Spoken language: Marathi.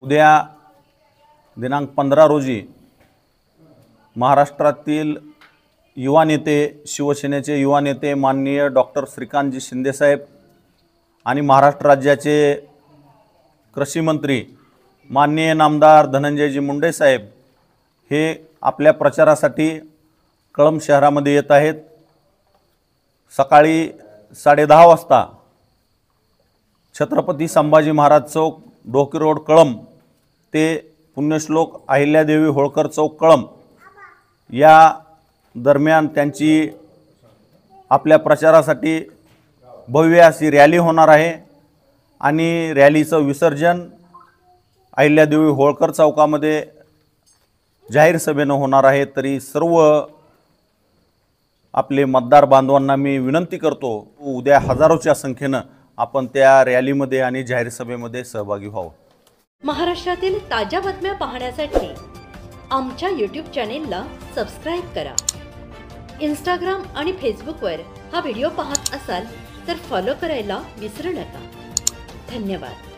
उद्या दिनांक 15 रोजी महाराष्ट्रातील युवा नेते, शिवसेनेचे युवा नेते माननीय डॉक्टर श्रीकांतजी शिंदेसाहेब आणि महाराष्ट्र राज्याचे कृषी मंत्री माननीय नामदार धनंजयजी मुंडे साहेब हे आपल्या प्रचारासाठी कळंब शहरामध्ये येत आहेत। सकाळी 10:30 वाजता छत्रपती संभाजी महाराज चौक, डोकी रोड, कळंब ते पुण्यश्लोक अहिल्यादेवी होळकर चौक, कळंब या दरम्यान त्यांची आपल्या प्रचारासाठी भव्य अशी रॅली होणार आहे आणि रॅलीचं विसर्जन अहिल्यादेवी होळकर चौकामध्ये जाहीर सभेनं होणार आहे। तरी सर्व आपले मतदार बांधवांना मी विनंती करतो, उद्या हजारोच्या संख्येनं आपण त्या रॅलीमध्ये आणि जाहीर सभेमध्ये सहभागी व्हावं। महाराष्ट्रातील ताज्या बातम्या पाहण्यासाठी आमच्या YouTube चॅनेलला सबस्क्राईब करा। इंस्टाग्राम आणि फेसबुकवर हा व्हिडिओ पाहत असाल तर फॉलो करायला विसरू नका। धन्यवाद।